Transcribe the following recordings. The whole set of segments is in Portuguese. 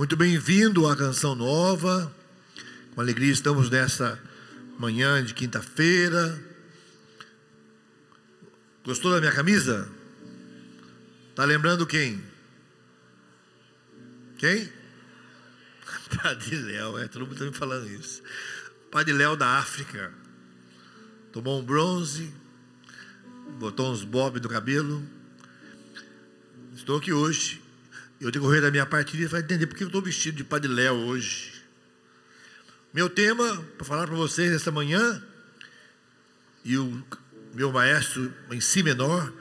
Muito bem-vindo à Canção Nova. Com alegria estamos nessa manhã de quinta-feira. Gostou da minha camisa? Tá lembrando quem? Quem? Padre Léo, todo mundo está me falando isso. Padre Léo da África. Tomou um bronze, botou uns bob no cabelo. Estou aqui hoje. Eu decorrer da minha partilha vai entender porque eu estou vestido de Padre Léo hoje. Meu tema para falar para vocês esta manhã, e o meu maestro em si menor,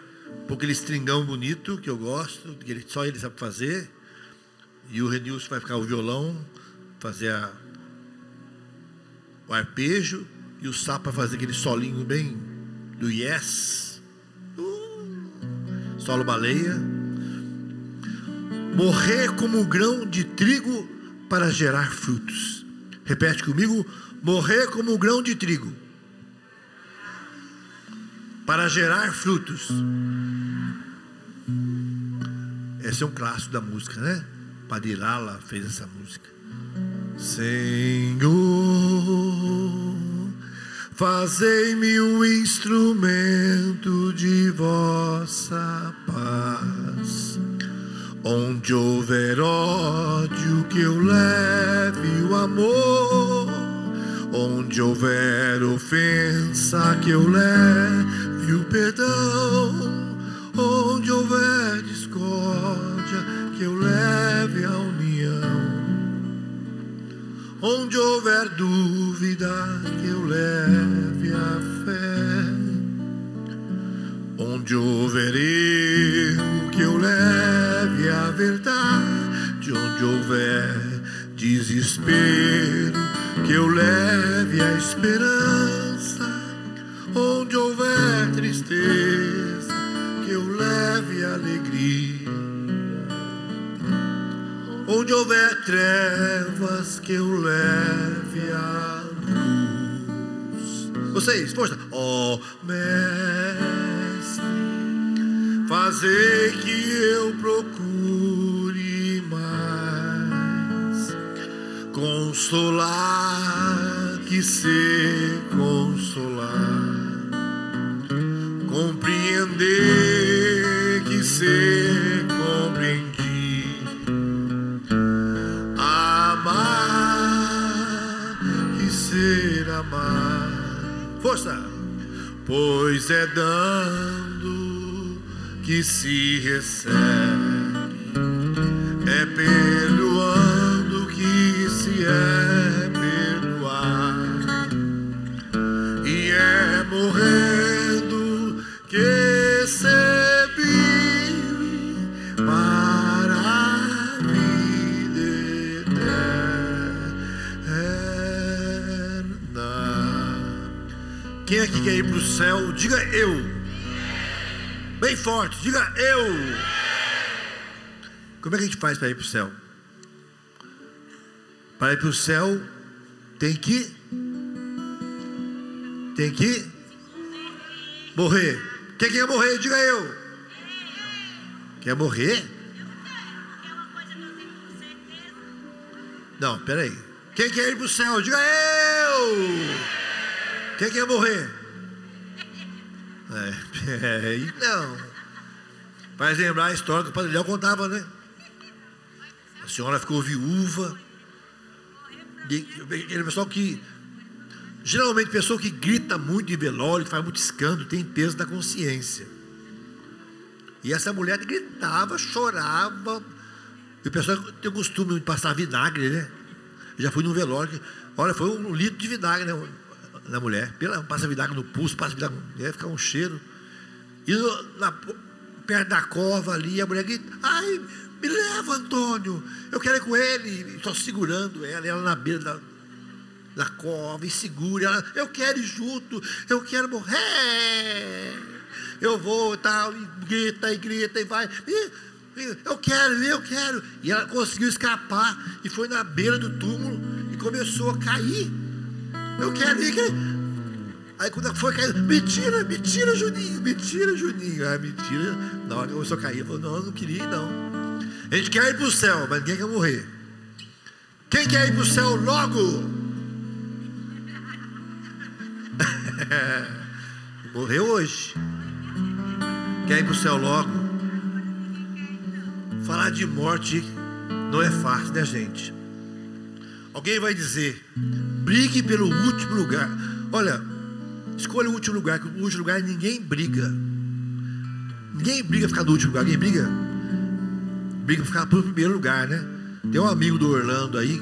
porque ele stringão bonito que eu gosto, que só ele sabe fazer, e o Renilson vai ficar o violão, fazer o arpejo, e o Sapa vai fazer aquele solinho bem do Yes, solo baleia. Morrer como grão de trigo para gerar frutos. Repete comigo: morrer como grão de trigo para gerar frutos. Esse é um clássico da música, né? Padre Lala fez essa música. Senhor, fazei-me um instrumento de vossa paz. Onde houver ódio, que eu leve o amor. Onde houver ofensa, que eu leve o perdão. Onde houver discórdia, que eu leve a união. Onde houver dúvida, que eu leve a fé. Onde houver erro, que eu leve a verdade. Onde houver desespero, que eu leve a esperança. Onde houver tristeza, que eu leve a alegria. Onde houver trevas, que eu leve a luz. Vocês, força. Ó Mestre, fazei que eu procure mais consolar que ser consolar, compreender que ser compreendido, amar que ser amar. Força! Pois é dando que se recebe, é perdoando que se é perdoar, e é morrendo que se vive para a vida eterna. Quem aqui quer ir para o céu? Diga eu. Bem forte, diga eu. Como é que a gente faz para ir para o céu? Para ir para o céu tem que morrer. Quem quer morrer? Diga eu. Quer morrer? Não, peraí. Quem quer ir para o céu? Diga eu. Quem quer morrer? Não. Faz lembrar a história que o Padre Léo contava, né? A senhora ficou viúva. Aquele pessoal que, geralmente, pessoa que grita muito em velório, que faz muito escândalo, tem peso na consciência. E essa mulher gritava, chorava. E o pessoal tem o costume de passar vinagre, né? Eu já fui num velório. Olha, foi 1 litro de vinagre, né? Na mulher, passa vinagre no pulso, passa vinagre, fica um cheiro. E perto da cova ali, a mulher grita: ai, me leva, Antônio, eu quero ir com ele. Estou segurando ela na beira da cova, e segura ela: eu quero ir junto, eu quero morrer, eu vou, tal, e grita e vai, eu quero. E ela conseguiu escapar e foi na beira do túmulo e começou a cair. Eu quero ir. Aí quando foi cair, mentira, Juninho. Ah, mentira. Na hora que começou a cair, eu falei: não, eu não queria ir, não. A gente quer ir para o céu, mas ninguém quer morrer. Quem quer ir para o céu logo? Morreu hoje. Quer ir para o céu logo? Falar de morte não é fácil, né, gente? Alguém vai dizer: brigue pelo último lugar. Olha, escolha o último lugar, que o último lugar ninguém briga. Ninguém briga ficar no último lugar. Alguém briga? Briga ficar pro primeiro lugar, né? Tem um amigo do Orlando aí,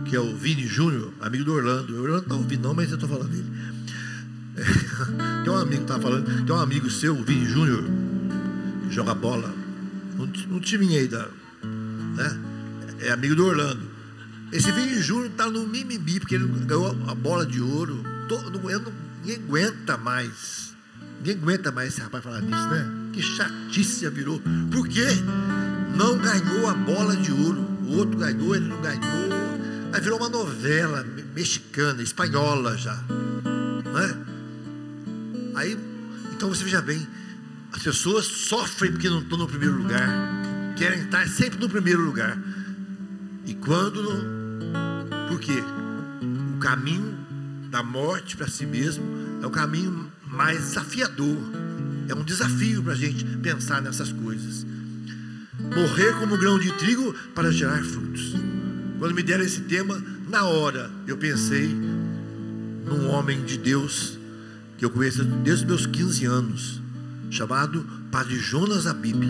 que é o Vini Júnior, amigo do Orlando. O Orlando não ouvindo não, mas eu estou falando dele. Tem um amigo que tá falando, tem um amigo seu, o Vini Júnior, que joga bola um timinho aí né? É amigo do Orlando. Esse Vini Júnior tá no mimimi, porque ele ganhou a bola de ouro. Ninguém aguenta mais. Ninguém aguenta mais esse rapaz falar disso, né? Que chatice virou. Por quê? Não ganhou a bola de ouro. O outro ganhou, ele não ganhou. Aí virou uma novela mexicana, espanhola já, né? Aí, então você veja bem, as pessoas sofrem porque não estão no primeiro lugar, querem estar sempre no primeiro lugar. E quando não, por quê? O caminho da morte para si mesmo é o caminho mais desafiador. É um desafio para a gente pensar nessas coisas. Morrer como grão de trigo para gerar frutos. Quando me deram esse tema, na hora eu pensei num homem de Deus que eu conheço desde os meus 15 anos, chamado Padre Jonas Abib.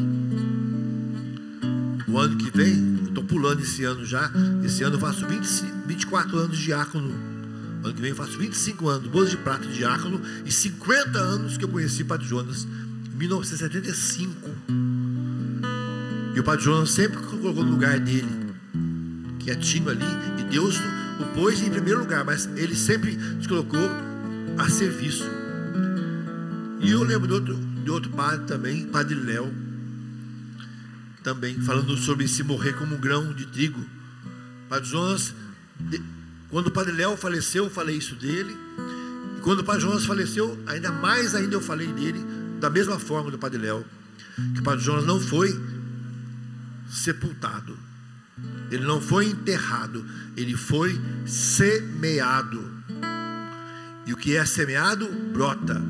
O ano que vem, eu estou pulando esse ano já. Esse ano eu faço 24 anos de diácono. Ano que vem eu faço 25 anos, bodas de prata de diácono, e 50 anos que eu conheci o Padre Jonas, em 1975. E o Padre Jonas sempre colocou no lugar dele, quietinho ali, e Deus o pôs em primeiro lugar, mas ele sempre se colocou a serviço. E eu lembro de outro padre também, Padre Léo, também falando sobre se morrer como um grão de trigo. Padre Jonas, quando o Padre Léo faleceu, eu falei isso dele. E quando o Padre Jonas faleceu, ainda mais eu falei dele, da mesma forma do Padre Léo, que o Padre Jonas não foi sepultado, ele não foi enterrado, ele foi semeado. E o que é semeado, brota.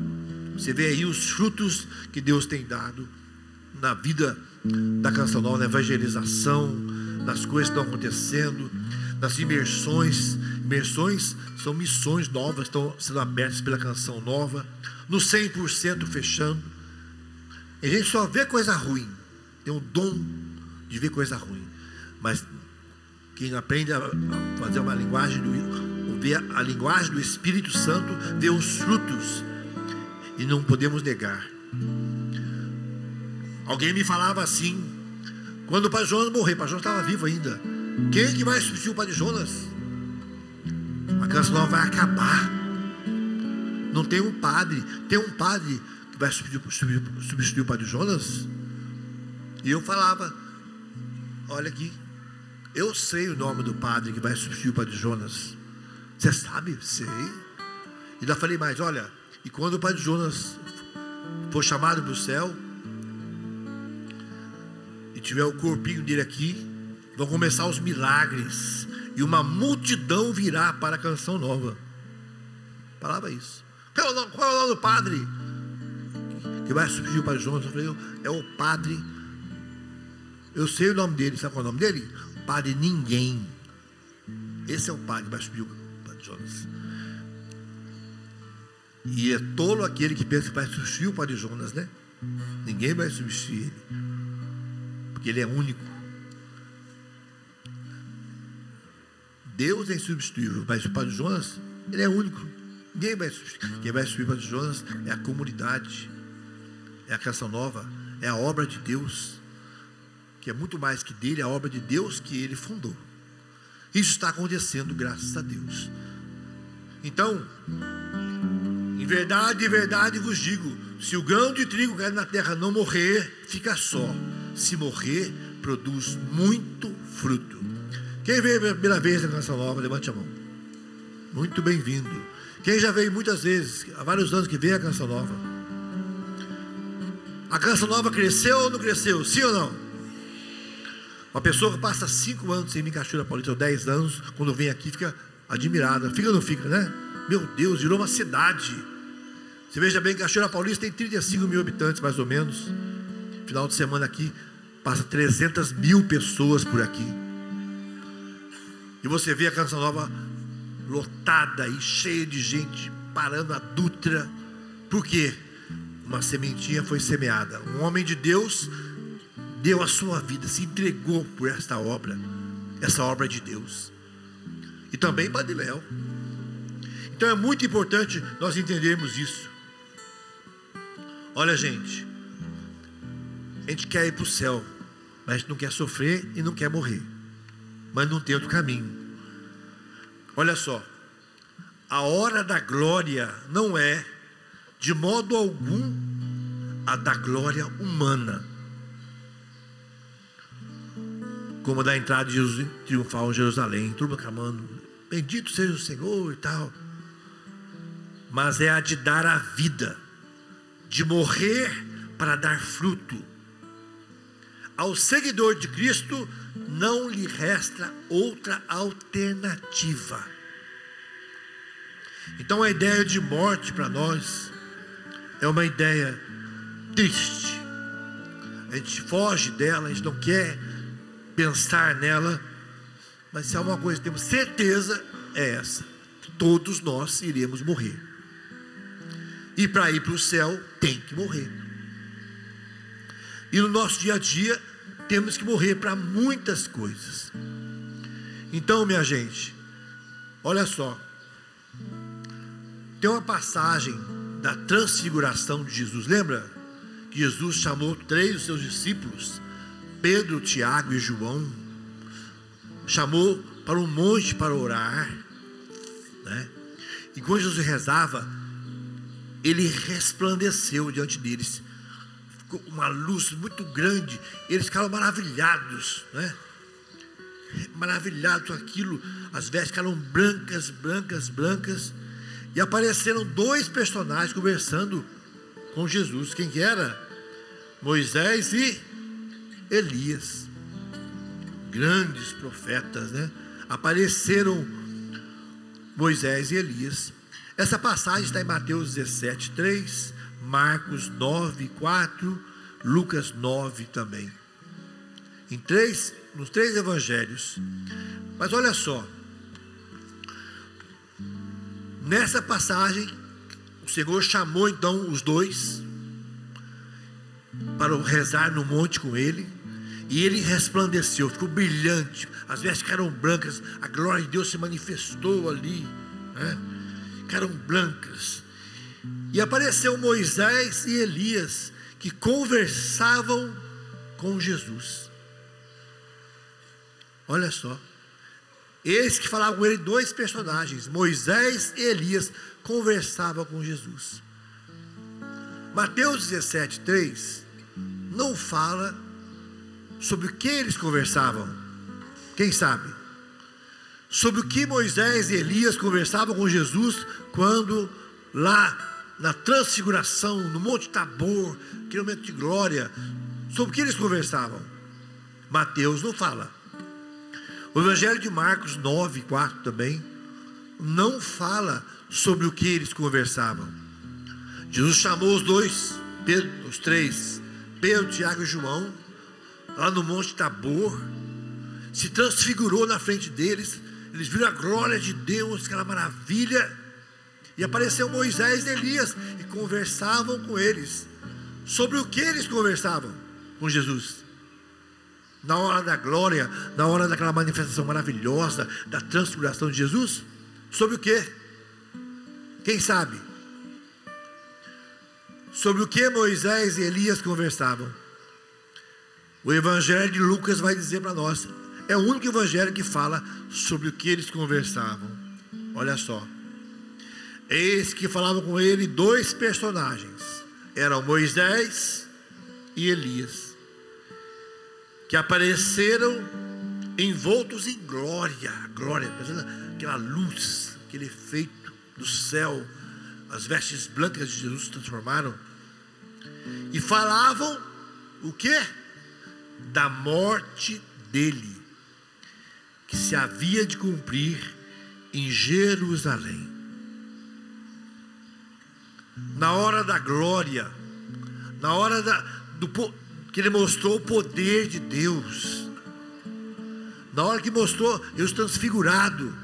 Você vê aí os frutos que Deus tem dado na vida da Canção Nova, na evangelização, nas coisas que estão acontecendo, nas imersões. Imersões são missões novas, estão sendo abertas pela Canção Nova, no 100% fechando. A gente só vê coisa ruim, tem o dom de ver coisa ruim, mas quem aprende a fazer uma linguagem ver a linguagem do Espírito Santo, ver os frutos, e não podemos negar. Alguém me falava assim, quando o Padre Jonas morrer, o Padre Jonas estava vivo ainda, quem que vai substituir o Padre Jonas? A Canção Nova vai acabar. Não tem um padre, tem um padre que vai substituir o Padre Jonas? E eu falava, olha aqui, eu sei o nome do padre que vai substituir o Padre Jonas. Você sabe? Sei. E ainda falei mais, olha, e quando o Padre Jonas for chamado para o céu e tiver o corpinho dele aqui, vão começar os milagres e uma multidão virá para a Canção Nova. Falava isso. Qual é o nome do padre que vai substituir o Padre Jonas? Eu falei, é o padre, eu sei o nome dele. Sabe qual é o nome dele? Padre Ninguém. Esse é o padre que vai substituir o Padre Jonas. E é tolo aquele que pensa que vai substituir o Padre Jonas, né? Ninguém vai substituir ele, porque ele é único. Deus é insubstituível, mas o Padre Jonas, ele é único. Ninguém vai substituir. Quem vai substituir o Padre Jonas é a comunidade, é a Canção Nova, é a obra de Deus, que é muito mais que dele, é a obra de Deus que ele fundou. Isso está acontecendo, graças a Deus. Então, em verdade vos digo, se o grão de trigo cair na terra não morrer, fica só. Se morrer, produz muito fruto. Quem veio pela primeira vez na Canção Nova, levante a mão. Muito bem-vindo. Quem já veio muitas vezes, há vários anos que veio a Canção Nova. A Canção Nova cresceu ou não cresceu? Sim ou não? Uma pessoa que passa 5 anos sem vir em Cachoeira Paulista, ou 10 anos, quando vem aqui fica admirada. Fica ou não fica, né? Meu Deus, virou uma cidade. Você veja bem que Cachoeira Paulista tem 35 mil habitantes, mais ou menos. Final de semana aqui, passa 300 mil pessoas por aqui. E você vê a Canção Nova lotada e cheia de gente, parando a Dutra. Por quê? Uma sementinha foi semeada. Um homem de Deus deu a sua vida, se entregou por esta obra de Deus. E também Padre Léo. Então é muito importante nós entendermos isso. Olha, gente, a gente quer ir para o céu, mas a gente não quer sofrer e não quer morrer, mas não tem outro caminho. Olha só, a hora da glória não é de modo algum a da glória humana, como a da entrada de Jesus triunfal em Jerusalém, turma clamando, bendito seja o Senhor e tal. Mas é a de dar a vida, de morrer para dar fruto. Ao seguidor de Cristo não lhe resta outra alternativa. Então a ideia de morte para nós é uma ideia triste. A gente foge dela, a gente não quer pensar nela, mas se há uma coisa que temos certeza é essa: todos nós iremos morrer. E para ir para o céu tem que morrer. E no nosso dia a dia temos que morrer para muitas coisas. Então, minha gente, olha só, tem uma passagem da transfiguração de Jesus. Lembra que Jesus chamou 3 dos seus discípulos, Pedro, Tiago e João, chamou para um monte para orar, né? E quando Jesus rezava, ele resplandeceu diante deles, ficou uma luz muito grande. Eles ficaram maravilhados, né? Maravilhados com aquilo. As vestes ficaram brancas, brancas, brancas. E apareceram 2 personagens conversando com Jesus. Quem que era? Moisés e Elias, grandes profetas, né? Apareceram Moisés e Elias. Essa passagem está em Mateus 17, 3, Marcos 9, 4, Lucas 9 também. Nos 3 evangelhos. Mas olha só, nessa passagem, o Senhor chamou então os 2 para rezar no monte com ele, e ele resplandeceu, ficou brilhante, as vestes ficaram brancas, a glória de Deus se manifestou ali, né? Ficaram brancas, e apareceu Moisés e Elias, que conversavam com Jesus. Olha só, eles que falavam com ele, 2 personagens, Moisés e Elias, conversavam com Jesus. Mateus 17, 3 não fala sobre o que eles conversavam. Quem sabe? Sobre o que Moisés e Elias conversavam com Jesus quando lá na transfiguração, no Monte Tabor, aquele momento de glória. Sobre o que eles conversavam? Mateus não fala. O Evangelho de Marcos 9, 4 também não fala sobre o que eles conversavam. Jesus chamou os 2, os 3, Pedro, Tiago e João, lá no Monte Tabor, se transfigurou na frente deles. Eles viram a glória de Deus, aquela maravilha, e apareceu Moisés e Elias, e conversavam com eles. Sobre o que eles conversavam com Jesus? Na hora da glória, na hora daquela manifestação maravilhosa, da transfiguração de Jesus? Sobre o que? Quem sabe? Sobre o que Moisés e Elias conversavam? O Evangelho de Lucas vai dizer para nós. É o único evangelho que fala sobre o que eles conversavam. Olha só, eis que falavam com ele 2 personagens, eram Moisés e Elias, que apareceram envoltos em glória, aquela luz, aquele efeito do céu. As vestes brancas de Jesus se transformaram, e falavam o que? Da morte dele, que se havia de cumprir em Jerusalém. Na hora da glória, na hora que ele mostrou o poder de Deus, na hora que mostrou Deus transfigurado,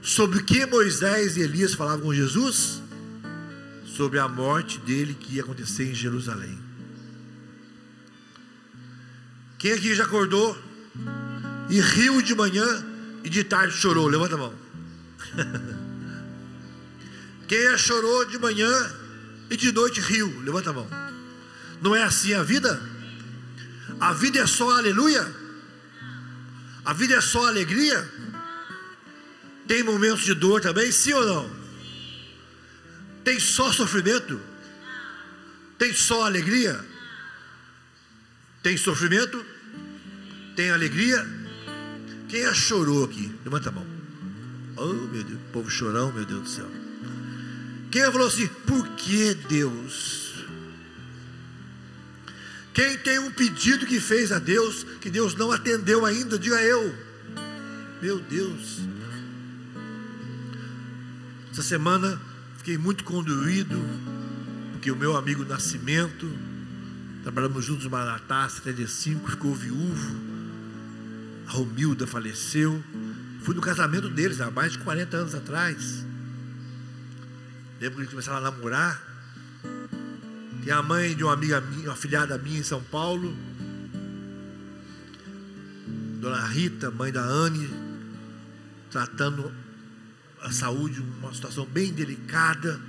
sobre o que Moisés e Elias falavam com Jesus, sobre a morte dele que ia acontecer em Jerusalém. Quem aqui já acordou e riu de manhã e de tarde chorou? Levanta a mão. Quem já chorou de manhã e de noite riu? Levanta a mão. Não é assim a vida? A vida é só aleluia? A vida é só alegria? Tem momentos de dor também, sim ou não? Tem só sofrimento? Tem só alegria? Tem sofrimento? Tem alegria? Quem já chorou aqui? Levanta a mão. Oh meu Deus, povo chorão, meu Deus do céu. Quem já falou assim, por que Deus? Quem tem um pedido que fez a Deus, que Deus não atendeu ainda, diga eu. Meu Deus. Essa semana fiquei muito condoído, porque o meu amigo Nascimento, trabalhamos juntos no Maranatá, 75, ficou viúvo. A Romilda faleceu. Fui no casamento deles há mais de 40 anos atrás. Lembro que eles começaram a namorar. Tem a mãe de uma amiga minha, uma filhada minha em São Paulo, Dona Rita, mãe da Anne, tratando a saúde, uma situação bem delicada.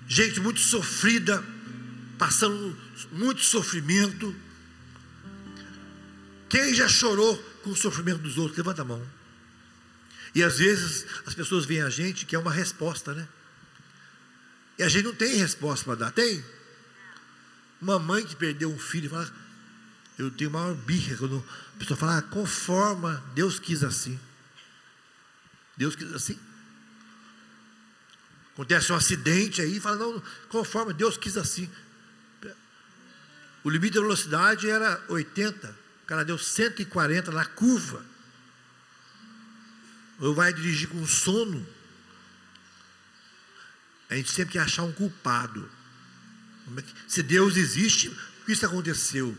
Gente muito sofrida, passando muito sofrimento. Quem já chorou com o sofrimento dos outros? Levanta a mão. E às vezes as pessoas veem a gente que é uma resposta, né? E a gente não tem resposta para dar, tem? Uma mãe que perdeu um filho fala, eu tenho maior birra quando a pessoa fala, conforma, Deus quis assim. Deus quis assim. Acontece um acidente aí, fala, não, conforma, Deus quis assim. O limite da velocidade era 80, o cara deu 140 na curva. Ou vai dirigir com sono. A gente sempre quer achar um culpado. Se Deus existe, por que isso aconteceu?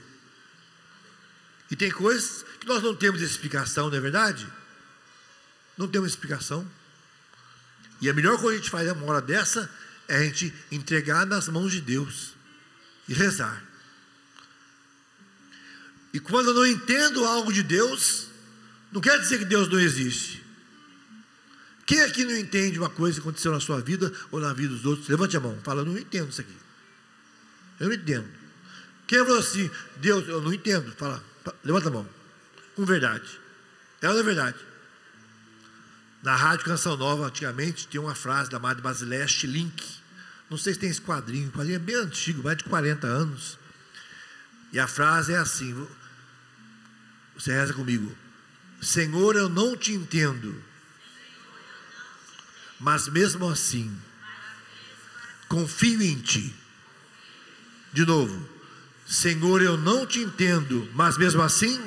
E tem coisas que nós não temos explicação, não é verdade? Não temos explicação. E a melhor coisa que a gente faz numa hora dessa é a gente entregar nas mãos de Deus e rezar. E quando eu não entendo algo de Deus, não quer dizer que Deus não existe. Quem aqui não entende uma coisa que aconteceu na sua vida ou na vida dos outros? Levante a mão, fala, eu não entendo isso aqui. Eu não entendo. Quem falou assim, Deus, eu não entendo? Fala, levanta a mão. Com verdade. É ou não é verdade? Na Rádio Canção Nova, antigamente, tinha uma frase da Madre Basileste Link. Não sei se tem esse quadrinho. O quadrinho é bem antigo, mais de 40 anos. E a frase é assim. Você reza comigo. Senhor, eu não te entendo. Mas mesmo assim, confio em ti. De novo. Senhor, eu não te entendo, mas mesmo assim,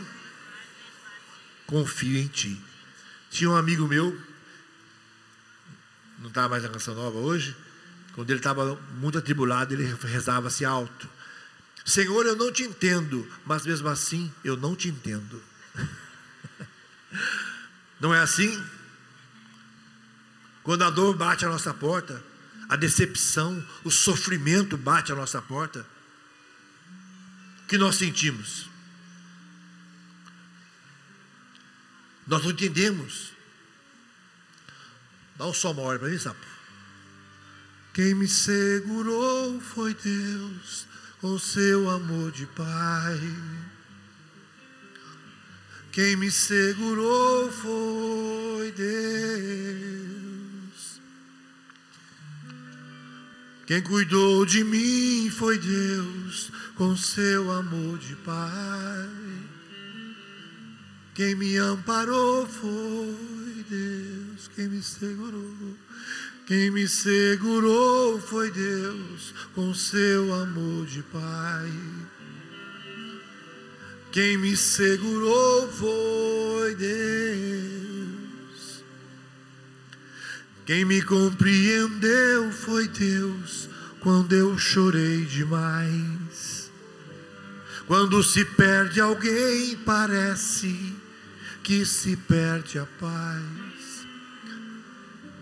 confio em ti. Tinha um amigo meu, não está mais na Canção Nova hoje, quando ele estava muito atribulado, ele rezava assim alto. Senhor, eu não te entendo, mas mesmo assim, eu não te entendo. Não é assim? Quando a dor bate à nossa porta, a decepção, o sofrimento bate à nossa porta, o que nós sentimos? Nós não entendemos. Dá um sol maior para mim, sapo. Quem me segurou foi Deus, com seu amor de Pai. Quem me segurou foi Deus. Quem cuidou de mim foi Deus, com seu amor de Pai. Quem me amparou foi Deus, quem me segurou. Quem me segurou foi Deus, com seu amor de Pai. Quem me segurou foi Deus. Quem me compreendeu foi Deus, quando eu chorei demais. Quando se perde alguém, parece que se perde a paz.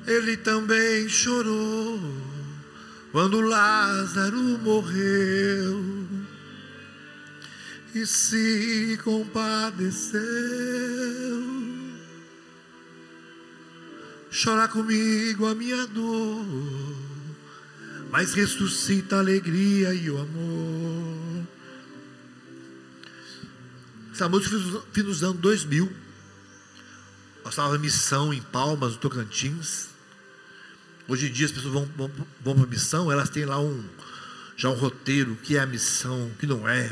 Ele também chorou quando Lázaro morreu e se compadeceu. Chora comigo a minha dor, mas ressuscita a alegria e o amor. Essa música eu fiz nos anos 2000. Nós estávamos em missão em Palmas, no Tocantins. Hoje em dia as pessoas vão para a missão, elas têm lá já um roteiro, que é a missão, que não é,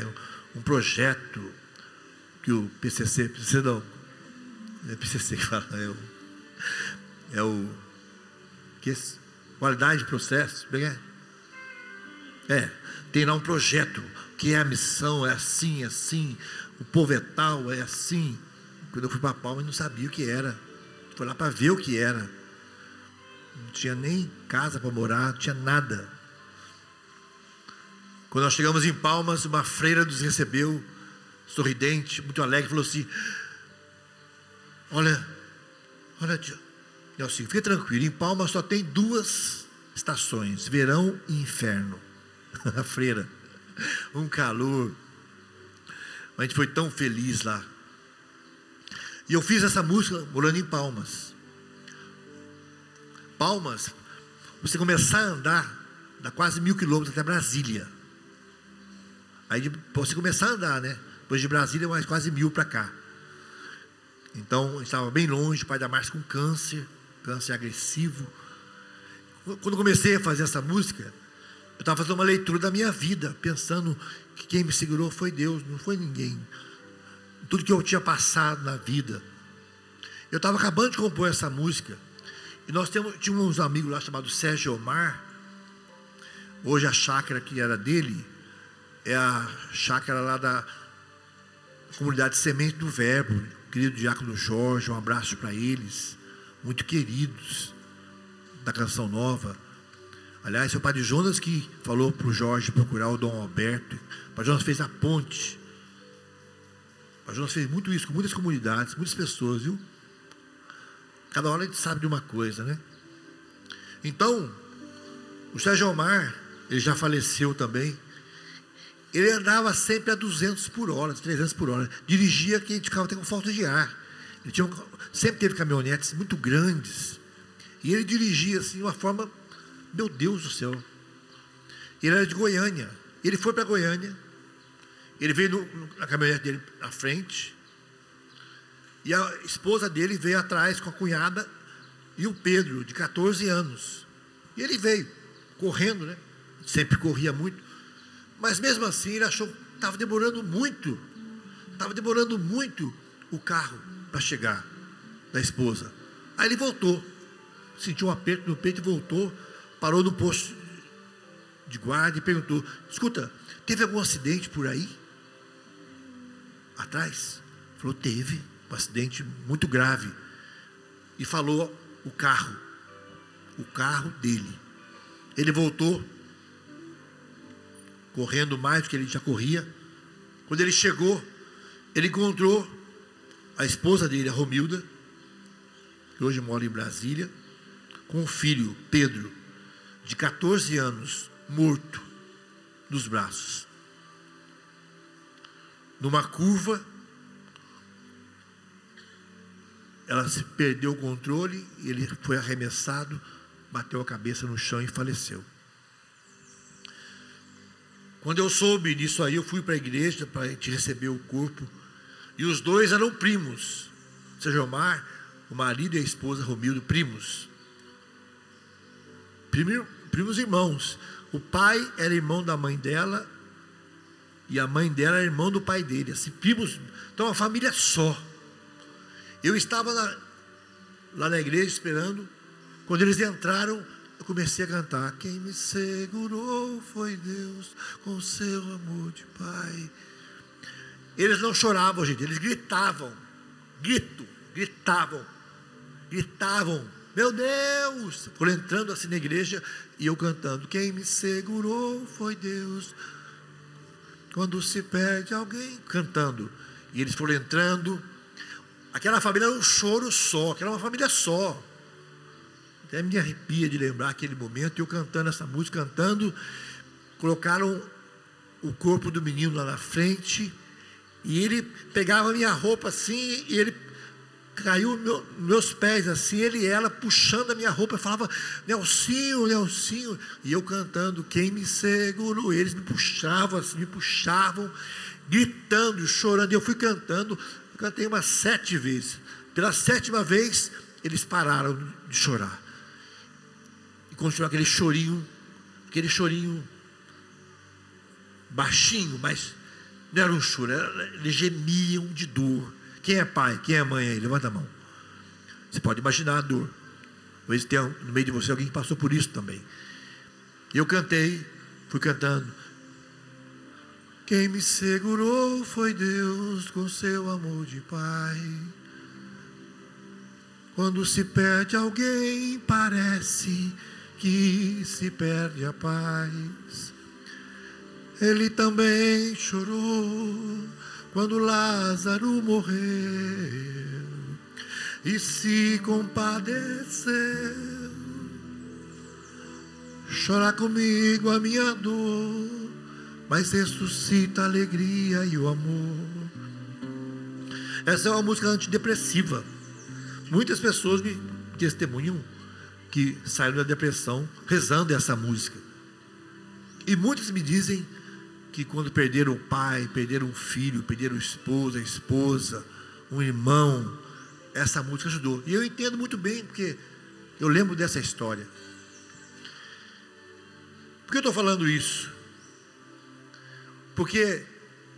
um projeto, que o PCC não, é PCC que fala, qualidade de processo, tem lá um projeto, que é a missão, é assim, assim, o povo é tal, é assim. Quando eu fui para Palmas, eu não sabia o que era, foi lá para ver o que era, não tinha nem casa para morar, não tinha nada. Quando nós chegamos em Palmas, uma freira nos recebeu, sorridente, muito alegre, falou assim: olha, Nelson, fica tranquilo, em Palmas só tem 2 estações, verão e inferno. A freira, um calor, mas a gente foi tão feliz lá. E eu fiz essa música morando em Palmas. Palmas, você começar a andar, dá quase 1000 quilômetros até Brasília. Aí você começar a andar, né? Depois de Brasília, mais quase 1000 para cá. Então, a gente estava bem longe, o pai da Márcia com câncer agressivo. Quando comecei a fazer essa música, eu estava fazendo uma leitura da minha vida, pensando que quem me segurou foi Deus, não foi ninguém. Tudo que eu tinha passado na vida. Eu estava acabando de compor essa música, e nós tínhamos uns amigos lá chamados Sérgio Omar. Hoje a chácara que era dele é a chácara lá da comunidade Semente do Verbo, o querido diácono Jorge, um abraço para eles, muito queridos, da Canção Nova. Aliás, é o padre Jonas que falou para o Jorge procurar o Dom Alberto. O padre Jonas fez a ponte. O padre Jonas fez muito isso com muitas comunidades, muitas pessoas, viu? Cada hora a gente sabe de uma coisa, né? Então, o Sérgio Omar, ele já faleceu também. Ele andava sempre a 200 por hora, 300 por hora. Dirigia que a gente ficava até com falta de ar. Ele sempre teve caminhonetes muito grandes. E ele dirigia assim de uma forma, meu Deus do céu. Ele era de Goiânia. Ele foi para Goiânia. Ele veio na caminhonete dele à frente. E a esposa dele veio atrás com a cunhada e o Pedro, de 14 anos. E ele veio correndo, né? Sempre corria muito. Mas mesmo assim ele achou que estava demorando muito. Estava demorando muito o carro para chegar da esposa. Aí ele voltou. Sentiu um aperto no peito e voltou. Parou no posto de guarda e perguntou: escuta, teve algum acidente por aí? Atrás? Falou: teve um acidente muito grave. E falou o carro dele. Ele voltou correndo mais do que ele já corria. Quando ele chegou, ele encontrou a esposa dele, a Romilda, que hoje mora em Brasília, com o filho, Pedro, de 14 anos, morto nos braços. Numa curva, ela se perdeu o controle, e ele foi arremessado, bateu a cabeça no chão e faleceu. Quando eu soube disso aí, eu fui para a igreja para a gente receber o corpo. E os dois eram primos. Sérgio Omar, o marido e a esposa Romildo, primos. Primos irmãos. O pai era irmão da mãe dela, e a mãe dela era irmão do pai dele. Assim, primos, então uma família só. Eu estava lá na igreja esperando. Quando eles entraram, eu comecei a cantar: quem me segurou foi Deus, com seu amor de pai. Eles não choravam, gente, eles gritavam. Gritavam. Meu Deus! Foram entrando assim na igreja e eu cantando. Quem me segurou foi Deus. Quando se perde alguém, cantando. E eles foram entrando. Aquela família era um choro só, aquela era uma família só. Até me arrepia de lembrar aquele momento, eu cantando essa música, colocaram o corpo do menino lá na frente, e ele pegava a minha roupa assim, e ele caiu nos meus pés assim, ele e ela puxando a minha roupa, falava, Nelsinho, e eu cantando, quem me segurou, eles me puxavam, gritando, chorando, e eu fui cantando, cantei umas 7 vezes, pela 7ª vez, eles pararam de chorar, e continuou aquele chorinho baixinho, mas não era um choro, eles gemiam de dor. Quem é pai? Quem é mãe aí? Levanta a mão. Você pode imaginar a dor. Talvez tenha no meio de você alguém que passou por isso também. E eu fui cantando. Quem me segurou foi Deus com seu amor de pai. Quando se perde alguém, parece que se perde a paz. Ele também chorou quando Lázaro morreu e se compadeceu. Chora comigo a minha dor, mas ressuscita a alegria e o amor. Essa é uma música antidepressiva. Muitas pessoas me testemunham que saíram da depressão rezando essa música. E muitos me dizem que quando perderam o pai, perderam um filho, perderam a esposa, um irmão, essa música ajudou. E eu entendo muito bem, porque eu lembro dessa história. Por que eu estou falando isso? Porque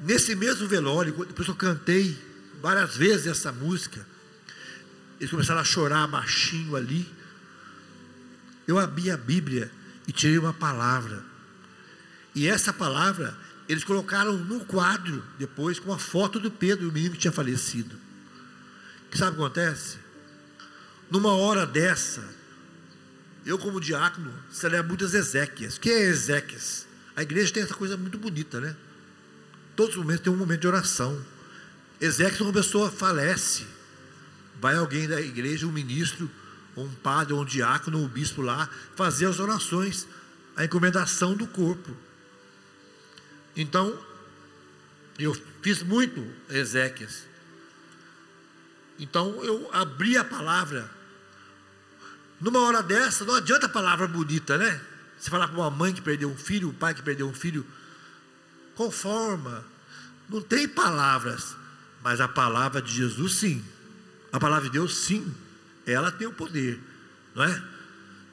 nesse mesmo velório, depois eu cantei várias vezes essa música, eles começaram a chorar baixinho ali. Eu abri a Bíblia e tirei uma palavra. E essa palavra, eles colocaram no quadro, depois, com a foto do Pedro, o menino que tinha falecido. Que sabe o que acontece? Numa hora dessa, eu como diácono, celebro muitas exéquias. O que é exéquias? A igreja tem essa coisa muito bonita, né? Todos os momentos tem um momento de oração. Exéquias, uma pessoa falece, vai alguém da igreja, um ministro, ou um padre, ou um diácono, ou um bispo lá, fazer as orações, a encomendação do corpo. Então, eu fiz muito exéquias. Então, eu abri a palavra. Numa hora dessa, não adianta a palavra bonita, né? Você falar para uma mãe que perdeu um filho, um pai que perdeu um filho, qual forma? Não tem palavras, mas a palavra de Jesus sim. A palavra de Deus sim. Ela tem o poder, não é?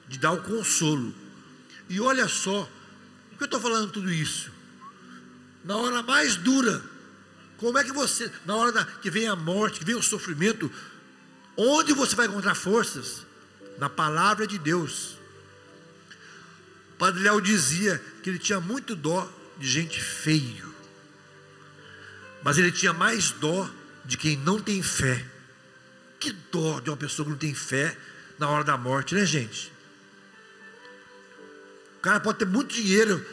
De dar o consolo. E olha só, por que eu estou falando tudo isso? Na hora mais dura, como é que você, na hora que vem a morte, que vem o sofrimento, onde você vai encontrar forças? Na palavra de Deus. O Padre Léo dizia que ele tinha muito dó de gente feio, mas ele tinha mais dó de quem não tem fé. Que dó de uma pessoa que não tem fé na hora da morte, né, gente? O cara pode ter muito dinheiro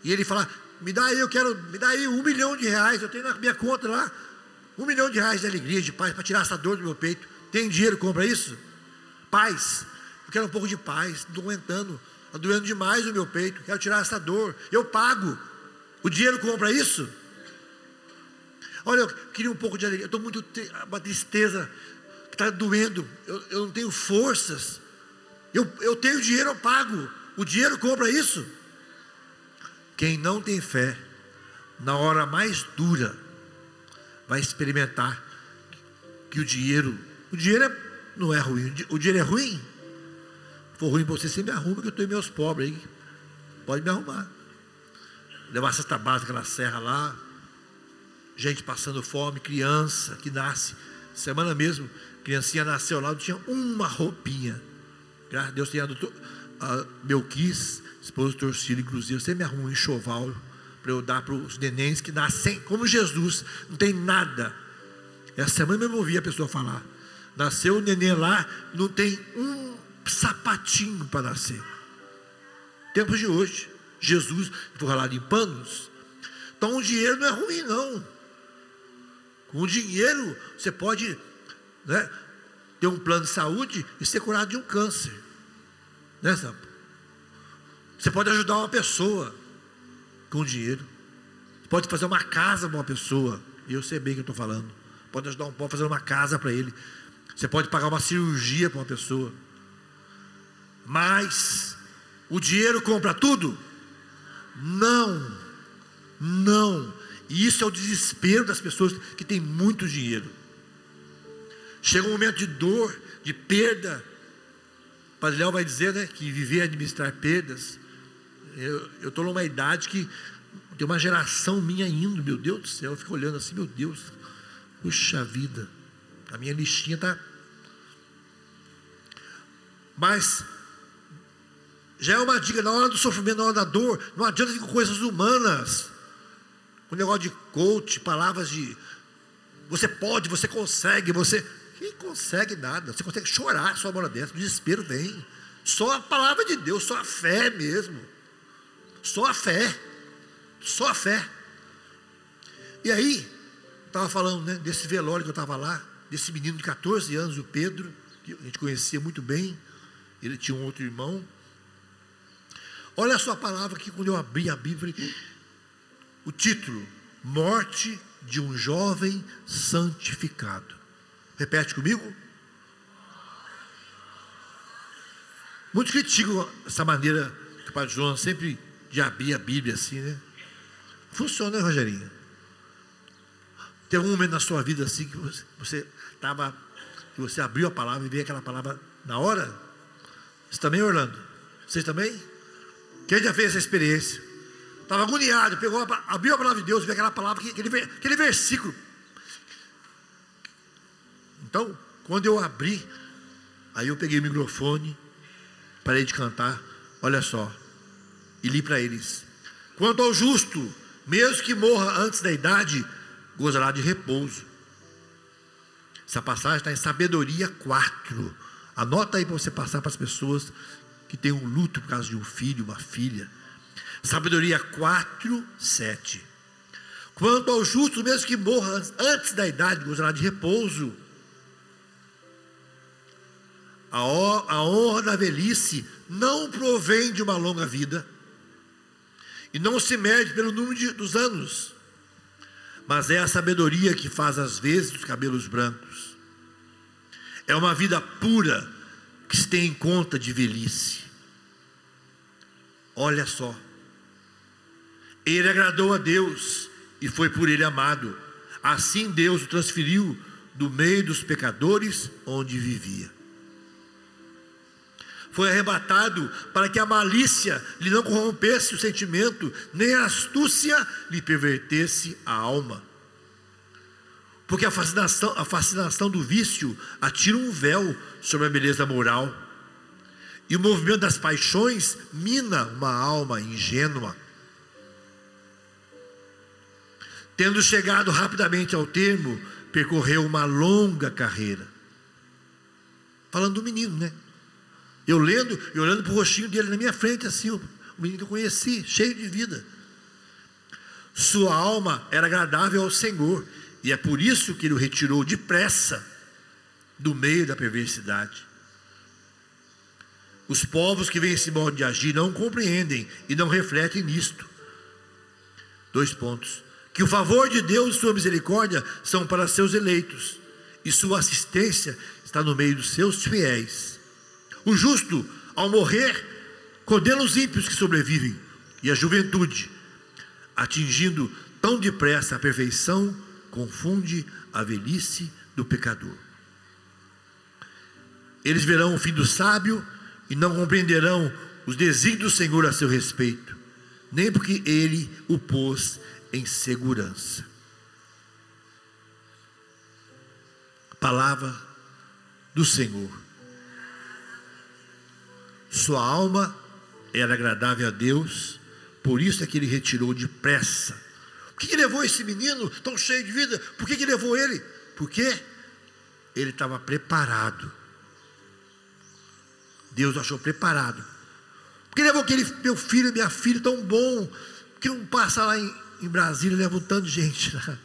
e ele fala, me dá aí R$1 milhão, eu tenho na minha conta lá, R$1 milhão de alegria, de paz, para tirar essa dor do meu peito. Tem dinheiro que compra isso? Paz, eu quero um pouco de paz, estou aguentando, está doendo demais o meu peito, quero tirar essa dor, eu pago. O dinheiro compra isso? Olha, eu queria um pouco de alegria, eu estou muito, uma tristeza que está doendo, eu não tenho forças, eu tenho dinheiro, eu pago. O dinheiro compra isso? Quem não tem fé, na hora mais dura, vai experimentar que o dinheiro não é ruim. O dinheiro é ruim? Se for ruim para você me arruma, que eu estou meus pobres aí. Pode me arrumar. Levar cesta básica na serra lá, gente passando fome, criança que nasce. Semana mesmo, criancinha nasceu lá, não tinha uma roupinha. Graças a Deus tem a Belquis, esposa do Torcílio, inclusive. Você me arruma um enxoval para eu dar para os nenéns que nascem como Jesus, não tem nada. Essa semana mesmo eu ouvi a pessoa falar, nasceu o neném lá, não tem um sapatinho para nascer. Tempos de hoje, Jesus foi ralado em panos. Então o dinheiro não é ruim não. Com o dinheiro você pode, né, ter um plano de saúde e ser curado de um câncer, né, sabe? Você pode ajudar uma pessoa com dinheiro. Você pode fazer uma casa para uma pessoa. E eu sei bem o que eu estou falando. Pode ajudar pode fazer uma casa para ele. Você pode pagar uma cirurgia para uma pessoa. Mas o dinheiro compra tudo? Não. Não. E isso é o desespero das pessoas que têm muito dinheiro. Chega um momento de dor, de perda. O Padre Léo vai dizer, né, que viver e administrar perdas. Eu estou numa idade que tem uma geração minha indo, meu Deus do céu, eu fico olhando assim, meu Deus, puxa vida, a minha listinha está. Mas já é uma dica, na hora do sofrimento, na hora da dor, não adianta vir com coisas humanas, com negócio de coach, palavras de você pode, você consegue, quem consegue nada, você consegue chorar só uma hora dessa, o desespero vem, só a palavra de Deus, só a fé mesmo, só a fé. Só a fé. E aí, estava falando, né, desse velório que eu estava lá, desse menino de 14 anos, o Pedro, que a gente conhecia muito bem, ele tinha um outro irmão. Olha só a palavra que quando eu abri a Bíblia, o título, morte de um jovem santificado. Repete comigo. Muitos criticam essa maneira que o Padre João sempre de abrir a Bíblia assim, né? Funciona, né, Rogerinho? Tem algum momento na sua vida assim que você abriu a palavra e veio aquela palavra na hora? Você também, Orlando? Vocês também? Quem já fez essa experiência? Estava agoniado, abriu a palavra de Deus, veio aquela palavra, aquele versículo. Então, quando eu abri, aí eu peguei o microfone, parei de cantar, olha só, e li para eles: quanto ao justo, mesmo que morra antes da idade, gozará de repouso. Essa passagem está em Sabedoria 4. Anota aí para você passar para as pessoas que têm um luto por causa de um filho, uma filha. Sabedoria 4, 7. Quanto ao justo, mesmo que morra antes da idade, gozará de repouso. A honra da velhice não provém de uma longa vida, e não se mede pelo número dos anos, mas é a sabedoria que faz às vezes os cabelos brancos. É uma vida pura que se tem em conta de velhice. Olha só, ele agradou a Deus e foi por ele amado. Assim Deus o transferiu do meio dos pecadores onde vivia. Foi arrebatado para que a malícia lhe não corrompesse o sentimento, nem a astúcia lhe pervertesse a alma. Porque a fascinação do vício atira um véu sobre a beleza moral, e o movimento das paixões mina uma alma ingênua. Tendo chegado rapidamente ao termo, percorreu uma longa carreira. Falando do menino, né? Eu lendo e olhando para o rostinho dele na minha frente, assim, o menino que eu conheci, cheio de vida. Sua alma era agradável ao Senhor, e é por isso que ele o retirou depressa do meio da perversidade. Os povos que veem esse modo de agir não compreendem e não refletem nisto. 2 pontos. Que o favor de Deus e sua misericórdia são para seus eleitos, e sua assistência está no meio dos seus fiéis. O justo, ao morrer, condena os ímpios que sobrevivem, e a juventude, atingindo tão depressa a perfeição, confunde a velhice do pecador. Eles verão o fim do sábio e não compreenderão os desígnios do Senhor a seu respeito, nem porque ele o pôs em segurança. Palavra do Senhor. Sua alma era agradável a Deus, Por isso é que ele retirou depressa. Por que levou esse menino tão cheio de vida? Por que levou ele? Porque ele estava preparado. Deus achou preparado. Por que levou aquele meu filho e minha filha tão bom, que não passa lá em Brasília, leva um tanto de gente lá?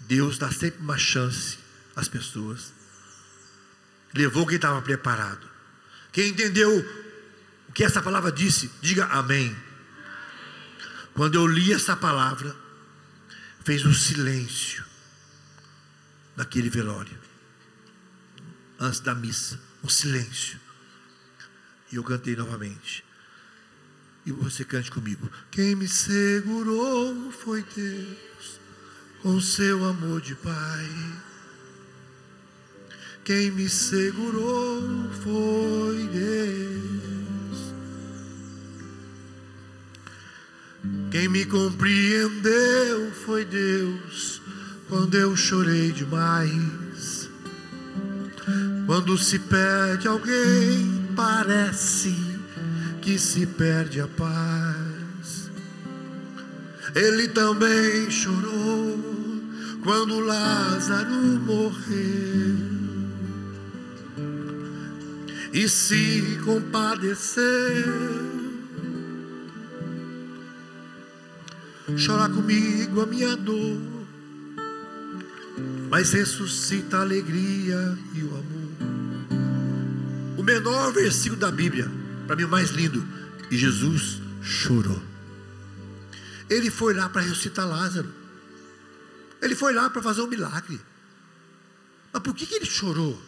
Deus dá sempre uma chance às pessoas. Levou quem estava preparado. Quem entendeu o que essa palavra disse, diga amém. Quando eu li essa palavra, fez um silêncio naquele velório, antes da missa, um silêncio. E eu cantei novamente. E você cante comigo. Quem me segurou foi Deus, com seu amor de Pai. Quem me segurou foi Deus. Quem me compreendeu foi Deus, quando eu chorei demais. Quando se perde alguém, parece que se perde a paz. Ele também chorou quando Lázaro morreu e se compadeceu. Chora comigo a minha dor, mas ressuscita a alegria e o amor. O menor versículo da Bíblia, para mim o mais lindo. E Jesus chorou. Ele foi lá para ressuscitar Lázaro. Ele foi lá para fazer um milagre. Mas por que ele chorou?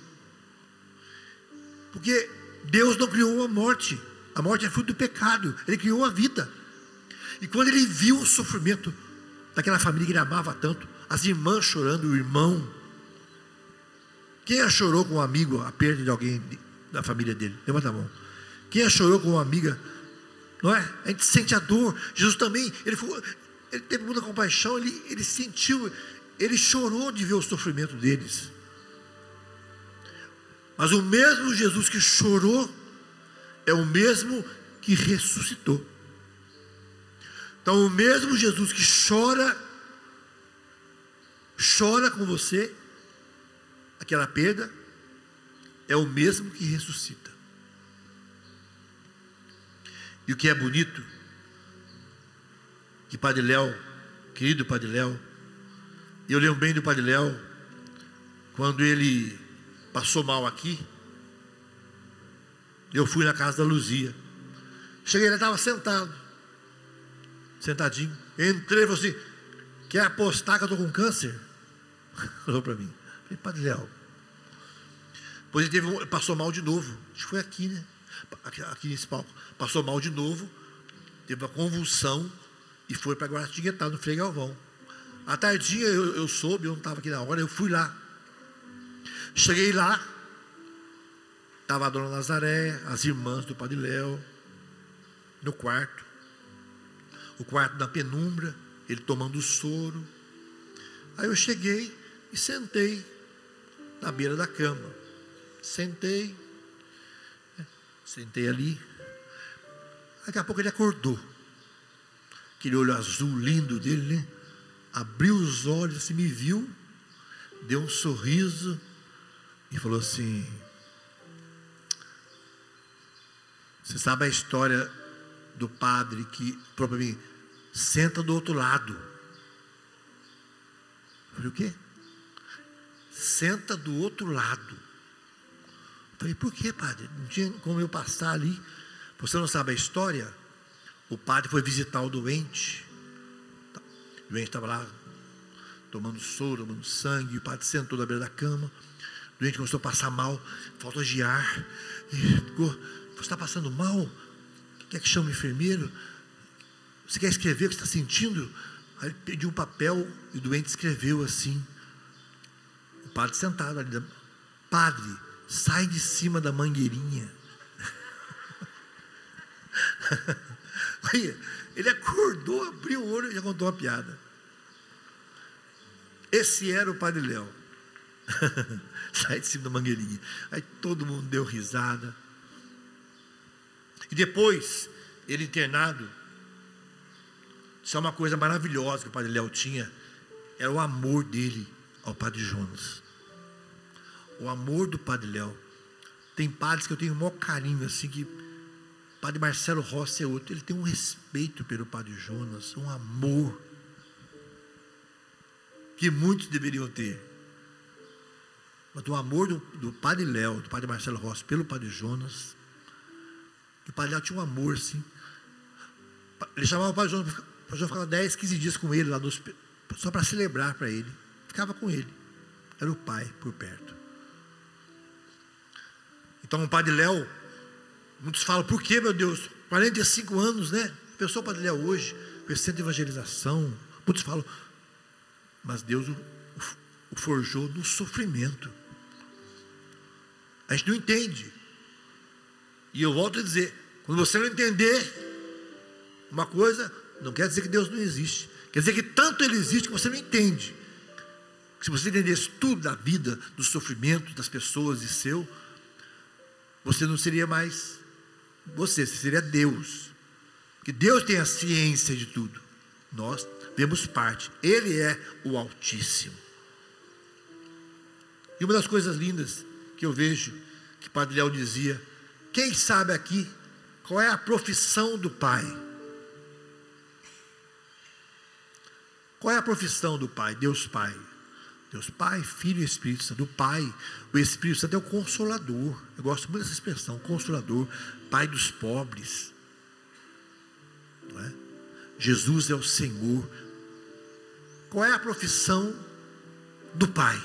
Porque Deus não criou a morte. A morte é fruto do pecado. Ele criou a vida. E quando ele viu o sofrimento daquela família que ele amava tanto, as irmãs chorando, o irmão. Quem já chorou com um amigo a perda de alguém da família dele? Levanta a mão. Quem já chorou com uma amiga? Não é? A gente sente a dor. Jesus também, ele teve muita compaixão, ele sentiu, ele chorou de ver o sofrimento deles. Mas o mesmo Jesus que chorou é o mesmo que ressuscitou. Então o mesmo Jesus que chora com você aquela perda, é o mesmo que ressuscita. E o que é bonito, que Padre Léo, querido Padre Léo, eu lembro bem do Padre Léo, quando ele passou mal aqui, eu fui na casa da Luzia. Cheguei, ele estava sentadinho. Entrei e falei assim: quer apostar que eu estou com câncer? Falou para mim. Falei: Padre Léo. Depois ele passou mal de novo. Acho que foi aqui, né? Aqui nesse palco. Passou mal de novo, teve uma convulsão e foi para Guaratinguetá, no Frei Galvão. À tardinha eu soube, eu não estava aqui na hora, eu fui lá. Cheguei lá, estava a Dona Nazaré, as irmãs do Padre Léo, no quarto. O quarto da penumbra, ele tomando o soro. Aí eu cheguei e sentei na beira da cama. Sentei ali. Daqui a pouco ele acordou. Aquele olho azul lindo dele, né? Abriu os olhos, assim, me viu, deu um sorriso e falou assim: você sabe a história do padre que falou para mim: senta do outro lado. Eu falei: o quê? Senta do outro lado. Eu falei: por que, padre? Não tinha como eu passar ali. Você não sabe a história? O padre foi visitar o doente. O doente estava lá tomando soro, tomando sangue. O padre sentou na beira da cama. O doente começou a passar mal, falta de ar. Você está passando mal? Quer que chame o enfermeiro? Você quer escrever o que está sentindo? Aí ele pediu um papel e o doente escreveu assim. O padre sentado ali: padre, sai de cima da mangueirinha. Aí, ele acordou, abriu o olho e já contou uma piada. Esse era o Padre Léo. Sai de cima da mangueirinha. Aí todo mundo deu risada. E depois ele internado, isso é uma coisa maravilhosa que o Padre Léo tinha, era o amor dele ao Padre Jonas. O amor do Padre Léo. Tem padres que eu tenho o maior carinho, assim, que Padre Marcelo Rossi é outro, ele tem um respeito pelo Padre Jonas, um amor que muitos deveriam ter. Mas o amor do Padre Léo, do Padre Marcelo Rossi pelo Padre Jonas, o Padre Léo tinha um amor assim. Ele chamava o Padre Jonas, ficava 10, 15 dias com ele lá no hospital, só para celebrar para ele. Ficava com ele. Era o pai por perto. Então o Padre Léo, muitos falam, por que, meu Deus, 45 anos, né? Pensou o Padre Léo hoje, com esse centro de evangelização. Muitos falam, mas Deus o forjou no sofrimento. A gente não entende. E eu volto a dizer, quando você não entender uma coisa, não quer dizer que Deus não existe. Quer dizer que tanto Ele existe que você não entende. Se você entendesse tudo da vida, do sofrimento das pessoas e seu, você não seria mais você seria Deus. Porque Deus tem a ciência de tudo. Nós temos parte. Ele é o Altíssimo. E uma das coisas lindas que eu vejo, que o Padre Léo dizia, quem sabe aqui qual é a profissão do Pai? Qual é a profissão do Pai? Deus Pai. Deus Pai, Filho e Espírito Santo. O Pai, o Espírito Santo é o Consolador. Eu gosto muito dessa expressão, Consolador, Pai dos pobres. Não é? Jesus é o Senhor. Qual é a profissão do Pai?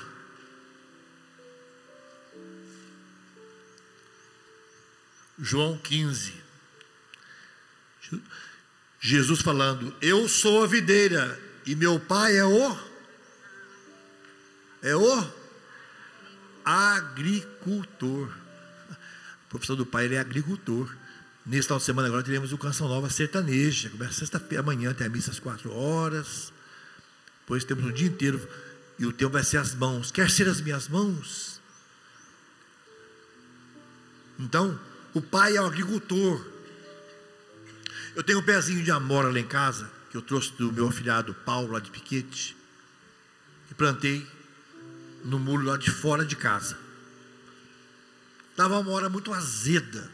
João 15. Jesus falando, eu sou a videira e meu Pai é o agricultor. A profissão do Pai, ele é agricultor. Nesse final de semana agora teremos o Canção Nova Sertaneja. Começa sexta-feira, amanhã tem a missa às 4 horas. Depois temos um dia inteiro. E o tema vai ser as mãos. Quer ser as minhas mãos? Então, o Pai é o agricultor. Eu tenho um pezinho de amora lá em casa, que eu trouxe do meu afilhado Paulo, lá de Piquete. E plantei no muro lá de fora de casa. Estava uma amora muito azeda.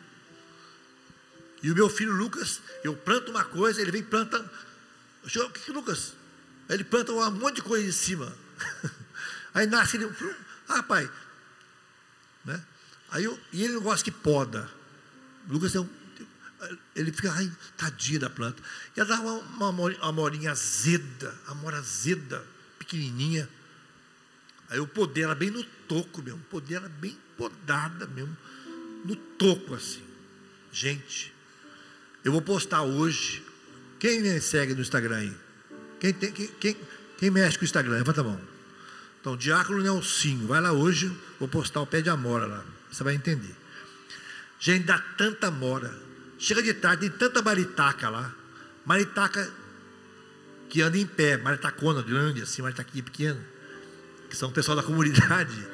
E o meu filho Lucas, eu planto uma coisa, ele vem e planta. Eu chego, o que é, Lucas? Aí ele planta um monte de coisa em cima. Aí nasce ele, pai. Né? E ele não gosta que poda. O Lucas ele fica, ai, tadinha da planta. E ela dá uma amorinha azeda, amora azeda, pequenininha. Aí eu podei ela bem no toco mesmo, podei ela bem podada mesmo, no toco assim. Gente, eu vou postar hoje. Quem me segue no Instagram aí? Quem mexe com o Instagram? Levanta a mão. Então, Diácono Nelsinho, vai lá hoje, vou postar o pé de amora lá. Você vai entender. Gente, dá tanta amora. Chega de tarde, tem tanta maritaca lá. Maritaca que anda em pé, maritacona grande, assim, maritaquinha pequena, que são o pessoal da comunidade.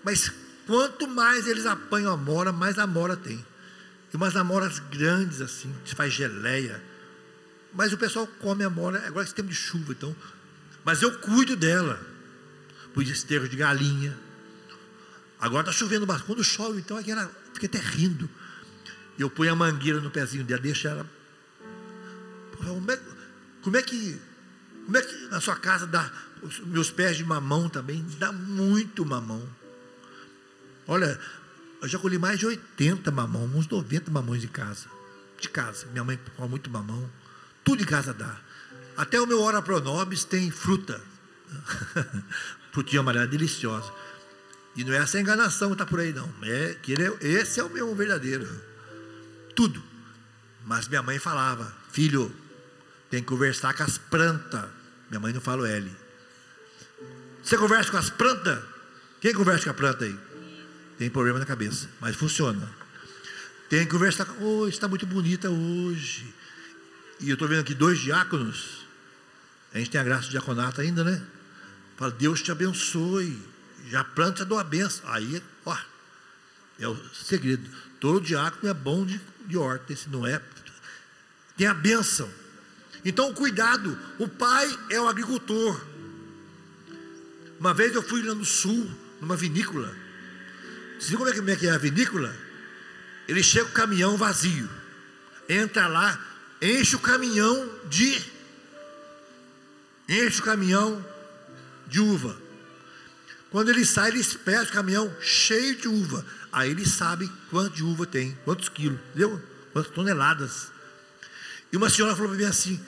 Mas quanto mais eles apanham amora, mais amora tem. E umas amoras grandes assim, se faz geleia. Mas o pessoal come amora, agora esse tempo de chuva, então. Mas eu cuido dela. Pus esterro de galinha. Agora está chovendo bastante. Quando chove, então, aqui ela fica até rindo. E eu ponho a mangueira no pezinho dela, deixo ela. Como é que na sua casa dá os meus pés de mamão também? Dá muito mamão. Olha, eu já colhi mais de 80 mamão, uns 90 mamões de casa. Minha mãe come muito mamão. Tudo em casa dá. Até o meu Ora Pro Nobis tem fruta. Frutinha amarela deliciosa. E não é essa enganação que está por aí, não. Esse é o meu verdadeiro. Tudo. Mas minha mãe falava, filho, tem que conversar com as plantas. Minha mãe não fala o L. Você conversa com as plantas? Quem conversa com a planta aí? Tem problema na cabeça, mas funciona. Tem que conversar com, está muito bonita hoje. E eu estou vendo aqui 2 diáconos. A gente tem a graça de diaconato ainda, né? Fala, Deus te abençoe. Já planta, dou a benção. Aí, ó, é o segredo. Todo diácono é bom de horta. Esse não é, tem a bênção. Então, cuidado. O pai é o agricultor. Uma vez eu fui lá no sul, numa vinícola. Você viu como é que é a vinícola? Ele chega com o caminhão vazio, entra lá, enche o caminhão de uva. Quando ele sai, ele espera o caminhão cheio de uva. Aí ele sabe quanto de uva tem, quantos quilos, entendeu? Quantas toneladas. E uma senhora falou para mim assim: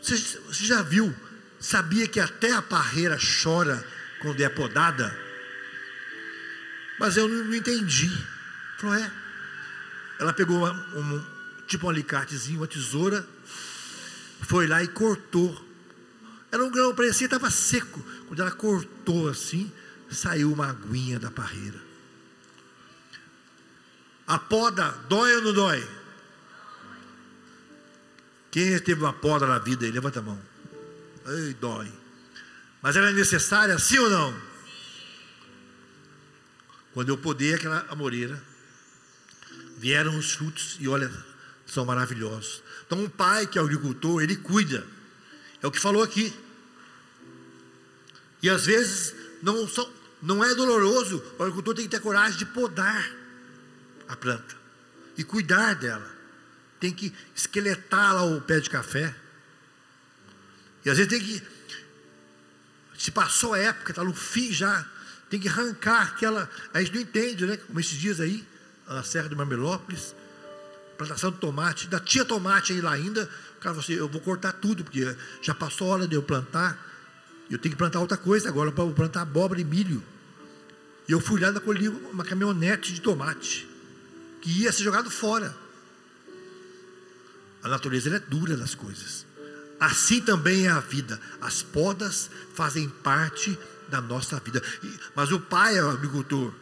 você já viu, sabia que até a parreira chora quando é podada? Mas eu não entendi. Falou, ela pegou tipo um alicatezinho, uma tesoura, foi lá e cortou. Era um grão, parecia que estava seco. Quando ela cortou assim, saiu uma aguinha da parreira. A poda dói ou não dói? Quem teve uma poda na vida aí, levanta a mão. Ei, dói. Mas ela é necessária, sim ou não? Quando eu podei aquela amoreira, vieram os frutos e olha, são maravilhosos. Então um pai que é agricultor, ele cuida. É o que falou aqui. E às vezes não é doloroso. O agricultor tem que ter coragem de podar a planta e cuidar dela. Tem que esqueletar lá o pé de café. E às vezes tem que, se passou a época, está no fim já, tem que arrancar aquela. A gente não entende, né? Como esses dias aí, na Serra de Marmelópolis, plantação de tomate, ainda tinha tomate aí lá ainda. O cara falou assim: eu vou cortar tudo, porque já passou a hora de eu plantar. Eu tenho que plantar outra coisa agora, para plantar abóbora e milho. E eu fui lá e colhi uma caminhonete de tomate, que ia ser jogado fora. A natureza ela é dura das coisas. Assim também é a vida. As podas fazem parte da nossa vida. Mas o pai é o agricultor.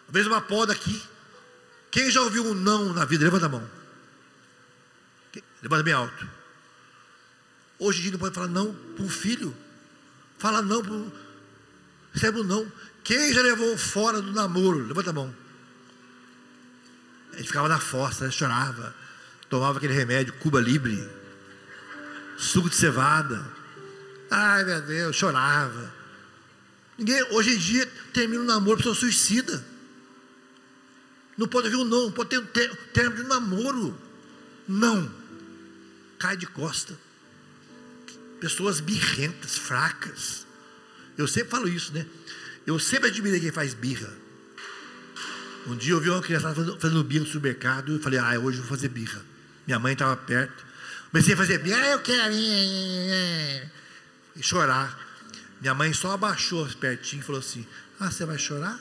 Às vezes uma poda aqui. Quem já ouviu um não na vida? Levanta a mão. Levanta bem alto. Hoje em dia não pode falar não para um filho. Fala não para um... Recebe um não. Quem já levou fora do namoro? Levanta a mão. A gente ficava na fossa, chorava. Tomava aquele remédio, Cuba Libre, suco de cevada. Ai meu Deus, chorava. Hoje em dia termina um namoro, a pessoa suicida. Não pode ouvir um não, não pode ter um término de um namoro. Não. Cai de costa. Pessoas birrentas, fracas. Eu sempre falo isso, né? Eu sempre admirei quem faz birra. Um dia eu vi uma criança fazendo birra no supermercado. E eu falei, hoje eu vou fazer birra. Minha mãe estava perto. Comecei a fazer birra, eu quero. E chorar. Minha mãe só abaixou pertinho e falou assim: você vai chorar?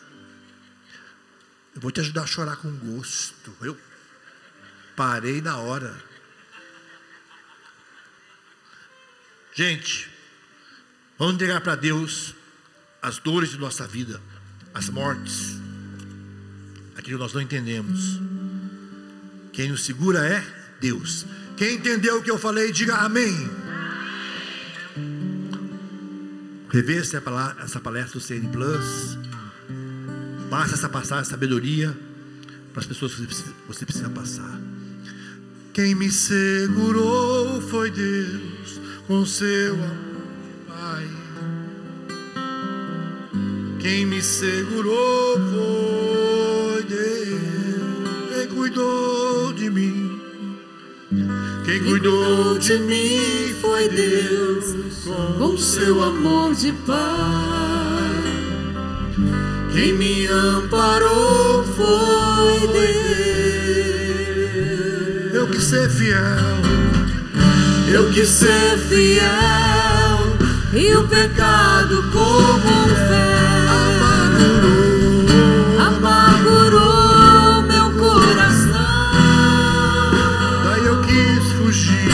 Eu vou te ajudar a chorar com gosto. Eu parei na hora. Gente, vamos entregar para Deus as dores de nossa vida, as mortes, aquilo que nós não entendemos. Quem nos segura é Deus. Quem entendeu o que eu falei, diga amém. Rever essa palestra do CN Plus. Passa essa passagem, sabedoria para as pessoas que você precisa passar. Quem me segurou foi Deus com seu amor, Pai. Quem me segurou foi Deus. Quem cuidou de mim? Quem cuidou de mim foi Deus com seu amor de Pai. Quem me amparou foi Deus. Eu quis ser fiel. Eu quis ser fiel. E o pecado como um fel amargurou meu coração. Daí eu quis fugir.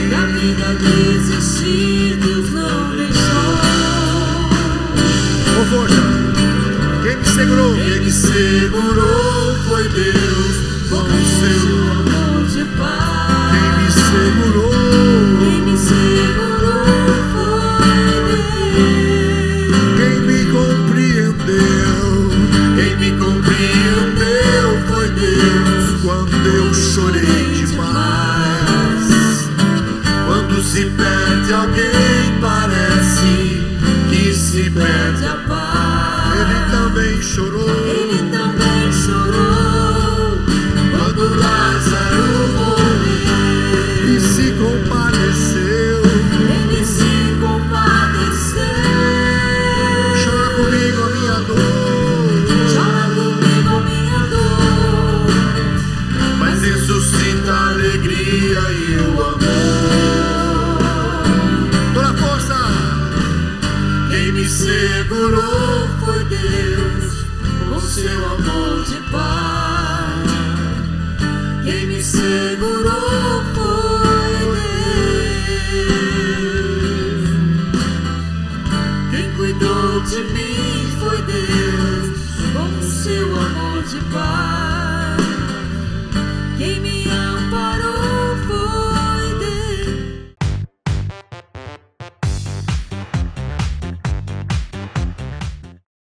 Da vida desistir. Deus não deixou. Com força. Quem me segurou? Quem me segurou foi Deus com seu amor de Pai. Quem me segurou foi Deus. Quem me compreendeu se perde alguém, parece que se perde a paz. Ele também chorou. Ele também chorou quando Lázaro morreu. E se compadeceu. Ele se compadeceu. Chora comigo a minha dor. Chora comigo a minha dor, mas ressuscita a alegria e eu